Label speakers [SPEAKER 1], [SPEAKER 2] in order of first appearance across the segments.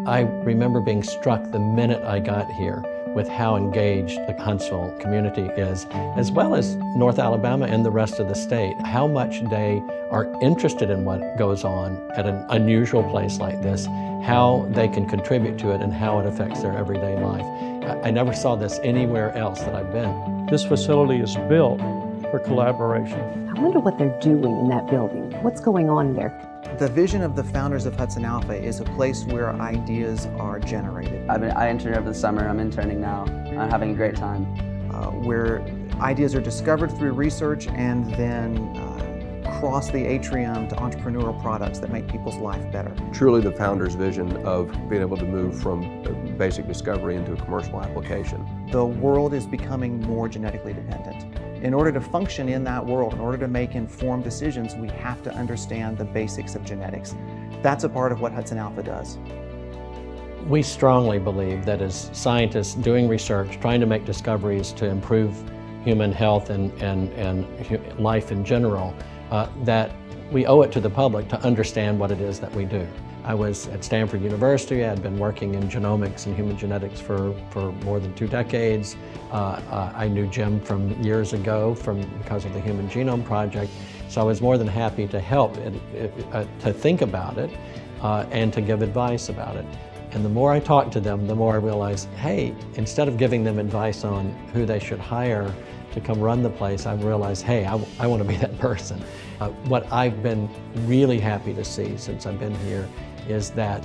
[SPEAKER 1] I remember being struck the minute I got here with how engaged the Huntsville community is, as well as North Alabama and the rest of the state, how much they are interested in what goes on at an unusual place like this, how they can contribute to it, and how it affects their everyday life. I never saw this anywhere else that I've been.
[SPEAKER 2] This facility is built for collaboration.
[SPEAKER 3] I wonder what they're doing in that building. What's going on there?
[SPEAKER 4] The vision of the founders of HudsonAlpha is a place where ideas are generated.
[SPEAKER 5] I interned over the summer. I'm interning now. I'm having a great time.
[SPEAKER 4] Where ideas are discovered through research and then cross the atrium to entrepreneurial products that make people's life better.
[SPEAKER 6] Truly the founder's vision of being able to move from basic discovery into a commercial application.
[SPEAKER 4] The world is becoming more genetically dependent. In order to function in that world, in order to make informed decisions, we have to understand the basics of genetics. That's a part of what HudsonAlpha does.
[SPEAKER 1] We strongly believe that as scientists doing research, trying to make discoveries to improve human health and life in general, that we owe it to the public to understand what it is that we do. I was at Stanford University. I had been working in genomics and human genetics for more than 2 decades. I knew Jim from years ago because of the Human Genome Project. So I was more than happy to help to think about it and to give advice about it. And the more I talked to them, the more I realized, hey, instead of giving them advice on who they should hire to come run the place, I realized, hey, I want to be that person. What I've been really happy to see since I've been here is that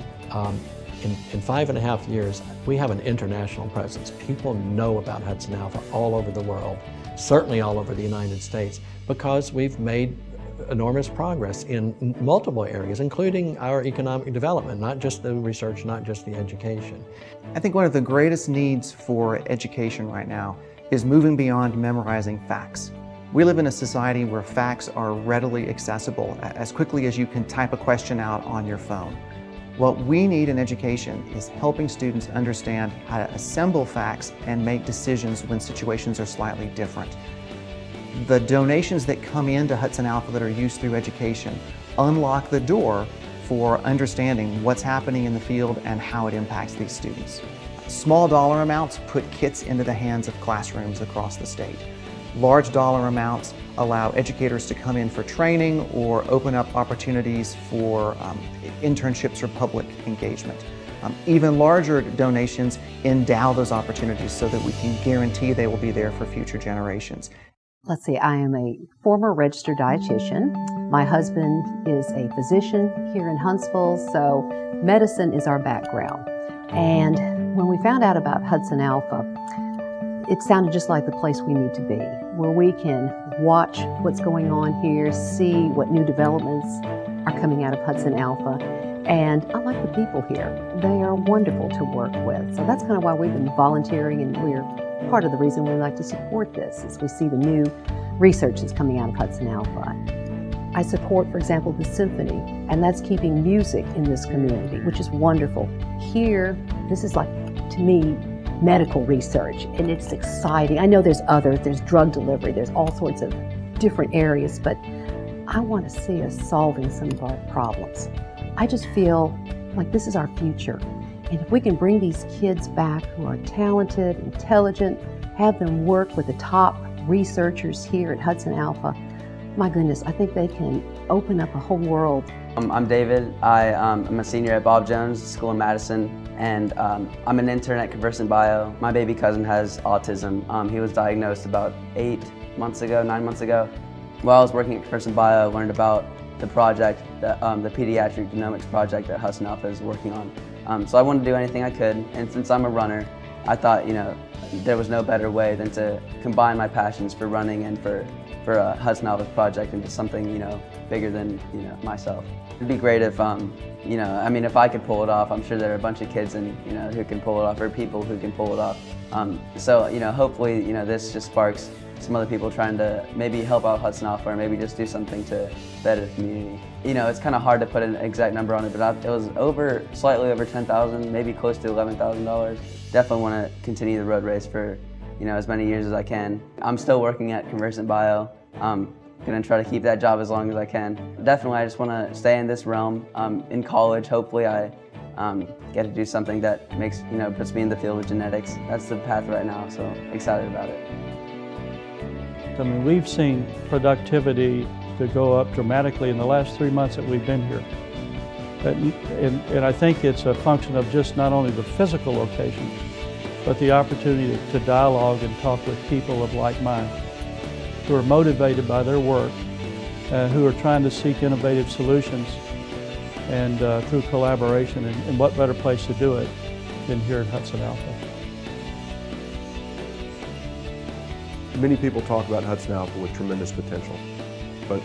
[SPEAKER 1] in 5.5 years, we have an international presence. People know about HudsonAlpha all over the world, certainly all over the United States, because we've made enormous progress in multiple areas, including our economic development, not just the research, not just the education.
[SPEAKER 4] I think one of the greatest needs for education right now is moving beyond memorizing facts. We live in a society where facts are readily accessible as quickly as you can type a question out on your phone. What we need in education is helping students understand how to assemble facts and make decisions when situations are slightly different. The donations that come into HudsonAlpha that are used through education unlock the door for understanding what's happening in the field and how it impacts these students. Small dollar amounts put kits into the hands of classrooms across the state. Large dollar amounts allow educators to come in for training or open up opportunities for internships or public engagement. Even larger donations endow those opportunities so that we can guarantee they will be there for future generations.
[SPEAKER 3] Let's see, I am a former registered dietitian. My husband is a physician here in Huntsville, so medicine is our background. And when we found out about HudsonAlpha, it sounded just like the place we need to be, where we can watch what's going on here, see what new developments are coming out of HudsonAlpha. And I like the people here. They are wonderful to work with. So that's kind of why we've been volunteering, and we're part of the reason we like to support this is we see the new research that's coming out of HudsonAlpha. I support, for example, the symphony, and that's keeping music in this community, which is wonderful. Here, this is like, to me, medical research, and it's exciting. I know there's drug delivery, there's all sorts of different areas, but I want to see us solving some of our problems. I just feel like this is our future. And if we can bring these kids back who are talented, intelligent, have them work with the top researchers here at HudsonAlpha, my goodness, I think they can open up a whole world.
[SPEAKER 5] I'm David. I'm a senior at Bob Jones School in Madison, and I'm an intern at Conversant Bio. My baby cousin has autism. He was diagnosed about 9 months ago. While I was working at Conversant Bio, I learned about the project, the pediatric genomics project that HudsonAlpha is working on. So I wanted to do anything I could, and since I'm a runner, I thought, there was no better way than to combine my passions for running and for HudsonAlpha's project into something, bigger than, myself. It'd be great if, if I could pull it off. I'm sure there are a bunch of kids who can pull it off, or people who can pull it off. So, hopefully, this just sparks some other people trying to maybe help out HudsonAlpha, or maybe just do something to better the community. It's kind of hard to put an exact number on it, but it was slightly over $10,000, maybe close to $11,000. Definitely want to continue the road race for, as many years as I can. I'm still working at Conversant Bio. I'm gonna try to keep that job as long as I can. Definitely, I just want to stay in this realm. In college, hopefully I get to do something that makes, puts me in the field of genetics. That's the path right now, so excited about it.
[SPEAKER 2] I mean, we've seen productivity to go up dramatically in the last 3 months that we've been here. And I think it's a function of just not only the physical location, but the opportunity to dialogue and talk with people of like mind, who are motivated by their work, who are trying to seek innovative solutions, and through collaboration. And what better place to do it than here at HudsonAlpha.
[SPEAKER 6] Many people talk about HudsonAlpha with tremendous potential, but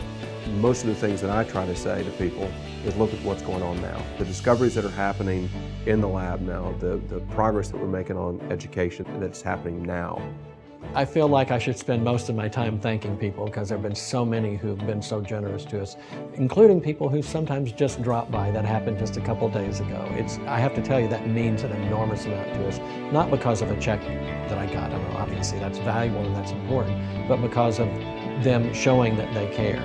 [SPEAKER 6] most of the things that I try to say to people is look at what's going on now. The discoveries that are happening in the lab now, the progress that we're making on education that's happening now.
[SPEAKER 1] I feel like I should spend most of my time thanking people because there have been so many who've been so generous to us, including people who sometimes just drop by. That happened just a couple days ago. I have to tell you, that means an enormous amount to us, not because of a check that I got. I mean, obviously that's valuable and that's important, but because of them showing that they care.